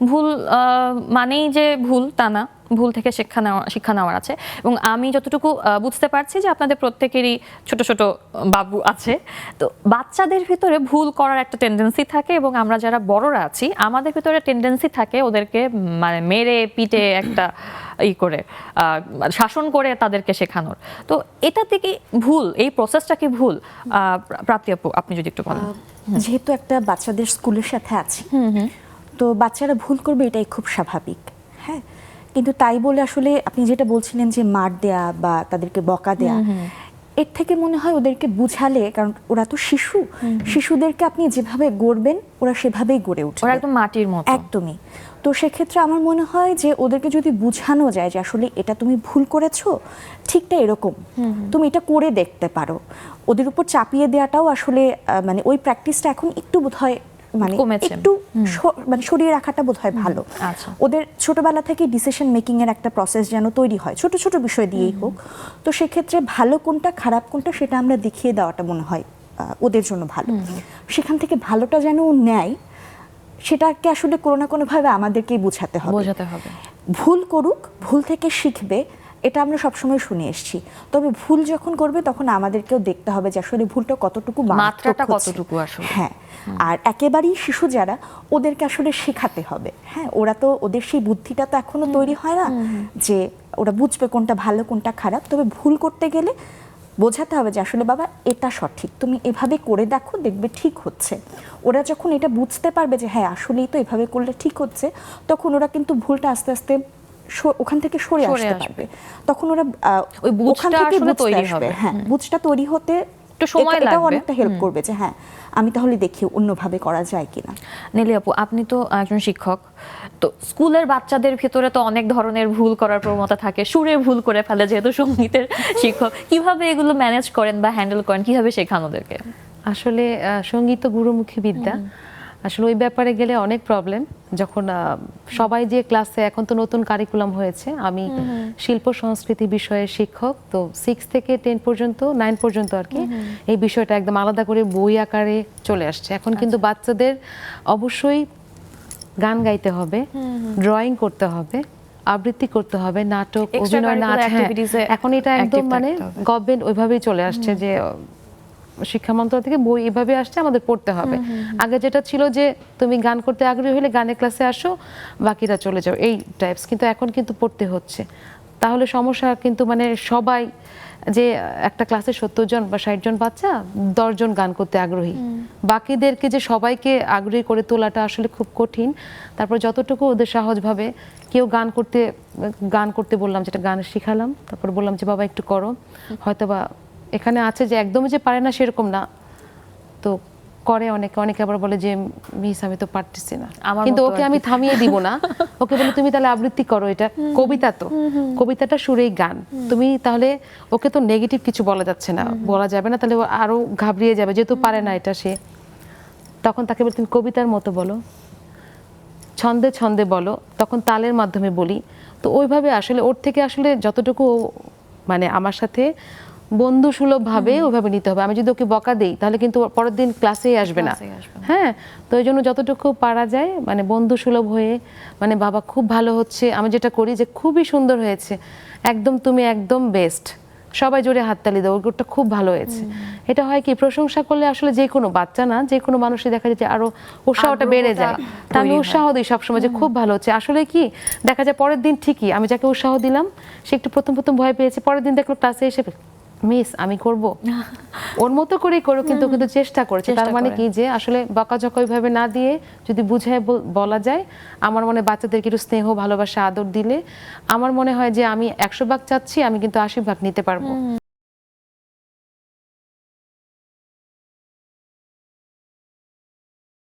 ভুল মানেই যে ভুল তা না, ভুল থেকে শিক্ষা নেওয়ার আছে। এবং আমি যতটুকু বুঝতে পারছি যে আপনাদের প্রত্যেকেরই ছোট ছোট বাবু আছে, তো বাচ্চাদের ভিতরে ভুল করার একটা টেন্ডেন্সি থাকে এবং আমরা যারা বড়রা আছি আমাদের ভিতরে টেন্ডেন্সি থাকে ওদেরকে মানে মেরে পিটে একটা করে শাসন করে তাদেরকে শেখানোর। তো এটা থেকে ভুল, এই প্রসেসটা কি ভুল? প্রাপ্তি আপু, আপনি যদি একটু বলেন। যেহেতু একটা বাচ্চাদের স্কুলের সাথে আছি, তো বাচ্চারা ভুল করবে এটাই খুব স্বাভাবিক। হ্যাঁ, কিন্তু তাই বলে আসলে আপনি যেটা বলছিলেন যে মার দেয়া বা তাদেরকে বকা দেয়া, এর থেকে মনে হয় ওদেরকে বুঝালে, কারণ ওরা তো শিশু, শিশুদেরকে আপনি যেভাবে গড়বেন ওরা সেভাবেই গড়ে উঠবে, ওরা একদম মাটির মতো। একদমই। তো সেক্ষেত্রে আমার মনে হয় যে ওদেরকে যদি বুঝানো যায় যে আসলে এটা তুমি ভুল করেছো, ঠিকটা এরকম, তুমি এটা করে দেখতে পারো, ওদের উপর চাপিয়ে দেওয়াটাও আসলে মানে ওই প্র্যাকটিসটা এখন একটু বোধহয় মানে একটু মানে সরিয়ে রাখাটা বোধহয় ভালো। ওদের ছোটবেলা থেকে ডিসিশন মেকিং এর একটা প্রসেস যেন তৈরি হয়, ছোট ছোট বিষয় দিয়েই হোক। তো সেক্ষেত্রে ভালো কোনটা খারাপ কোনটা সেটা আমরা দেখিয়ে দেওয়াটা মনে হয় ওদের জন্য ভালো। সেখান থেকে ভালোটা যেন ও নেয়, সেটাকে আসলে কোনো না কোনোভাবে আমাদেরকেই বোঝাতে হবে। ভুল করুক, ভুল থেকে শিখবে, এটা আমরা সবসময় শুনে এসেছি। তবে ভুল যখন করবে তখন আমাদেরকেও দেখতে হবে যে আসলে ভুলটা কতটুকু, মাত্রাটা কতটুকু আসলে। হ্যাঁ, আর একেবারেই শিশু যারা, ওদেরকে আসলে শেখাতে হবে। হ্যাঁ, ওরা তো, ওদের সেই বুদ্ধিটা তো এখনো তৈরি হয় না যে ওরা বুঝবে কোনটা ভালো কোনটা খারাপ। তবে ভুল করতে গেলে বোঝাতে হবে যে আসলে বাবা এটা সঠিক, তুমি এভাবে করে দেখো, দেখবে ঠিক হচ্ছে। ওরা যখন এটা বুঝতে পারবে যে হ্যাঁ আসলেই তো এভাবে করলে ঠিক হচ্ছে, তখন ওরা কিন্তু ভুলটা আস্তে আস্তে ওখান থেকে সরে আসতে পারবে। তখন ওরা ওই বুঝটা আসলে তৈরি হবে। হ্যাঁ, বুঝটা তৈরি হতে একটু সময় লাগবে, এটাও অনেকটা হেল্প করবে যে হ্যাঁ আমি তাহলে দেখি অন্যভাবে করা যায় কিনা। নেলি আপু, আপনি তো একজন শিক্ষক, তো স্কুলের বাচ্চাদের ভিতরে তো অনেক ধরনের ভুল করার প্রবণতা থাকে, সুরে ভুল করে ফেলে, যেহেতু সঙ্গীতের শিক্ষক, কিভাবে এগুলো ম্যানেজ করেন বা হ্যান্ডেল করেন, কিভাবে শেখান ওদেরকে? আসলে সঙ্গীত গুরুমুখী বিদ্যা, আসলে ওই ব্যাপারে গেলে অনেক প্রবলেম। যখন সবাই যে ক্লাসে, এখন তো নতুন কারিকুলাম হয়েছে, আমি শিল্প সংস্কৃতি বিষয়ের শিক্ষক, তো 6 থেকে 10 পর্যন্ত, 9 পর্যন্ত আর কি, এই বিষয়টা একদম আলাদা করে বই আকারে চলে আসছে। এখন কিন্তু বাচ্চাদের অবশ্যই গান গাইতে হবে, ড্রয়িং করতে হবে, আবৃত্তি করতে হবে, নাটক, অভিনয়, নাচ। এখন এটা একদম মানে গভর্নমেন্ট ওইভাবেই চলে আসছে যে শিক্ষা মন্ত্রণালয় থেকে বই এভাবে আসছে, আমাদের পড়তে হবে। আগে যেটা ছিল যে তুমি গান করতে আগ্রহী হলে গানের ক্লাসে আসো, বাকিরা চলে যাও, এই টাইপস। কিন্তু এখন কিন্তু পড়তে হচ্ছে। তাহলে সমস্যা কিন্তু মানে সবাই যে একটা ক্লাসে 70 জন বা 60 জন বাচ্চা, 10 জন গান করতে আগ্রহী, বাকিদেরকে যে সবাইকে আগ্রহী করে তোলাটা আসলে খুব কঠিন। তারপর যতটুকু ওদের সহজভাবে, কেউ গান করতে বললাম, যেটা গান শিখালাম, তারপর বললাম যে বাবা একটু করো, হয়তোবা এখানে আছে যে একদমই যে পারে না সেরকম না, তো করে অনেকে আবার বলে যে মিস আমি তো পারতেছি না, কিন্তু ওকে আমি থামিয়ে দিব না, ওকে বলে তুমি তাহলে আবৃত্তি করো, এটা কবিতা, তো কবিতাটা সুরেই গান, তুমি তাহলে, ওকে তো নেগেটিভ কিছু বলা যাচ্ছে না, বলা যাবে না, তাহলে আরো ঘাবড়িয়ে যাবে, যেহেতু পারে না এটা সে। তখন তাকে বলে তুমি কবিতার মতো বলো, ছন্দে ছন্দে বলো, তখন তালের মাধ্যমে বলি। তো ওইভাবে আসলে ওর থেকে আসলে যতটুকু মানে আমার সাথে বন্ধু সুলভ ভাবে ওইভাবে নিতে হবে। আমি যদি ওকে বকা দেই তাহলে কিন্তু পরের দিন ক্লাসেই আসবে না। হ্যাঁ, তো এই জন্য যতটুকু পারা যায় মানে বন্ধু সুলভ হয়ে, মানে বাবা খুব ভালো হচ্ছে, আমি যেটা করি যে খুবই সুন্দর হয়েছে, একদম তুমি একদম বেস্ট, সবাই জোরে হাততালি দাও, ওটা খুব ভালো হয়েছে। এটা হয় কি, প্রশংসা করলে আসলে যে কোনো বাচ্চা না, যে কোনো মানুষই দেখা যায় যে আরো উৎসাহটা বেড়ে যায়। তা আমি উৎসাহ দিই সবসময় যে খুব ভালো হচ্ছে। আসলে কি দেখা যায় পরের দিন ঠিকই আমি যাকে উৎসাহ দিলাম সে একটু প্রথম ভয় পেয়েছে, পরের দিন দেখলো ক্লাসে এসে মিস আমি করব, ওর মতো করেই করো, কিন্তু চেষ্টা করেছে। তার মানে কি যে আসলে বকাঝকা ওইভাবে না দিয়ে যদি বুঝায় বলা যায়, আমার মনে বাচ্চাদেরকে একটু স্নেহ, ভালোবাসা, আদর দিলে আমার মনে হয় যে আমি 100 ভাগ চাচ্ছি, আমি কিন্তু 80 ভাগ নিতে পারবো।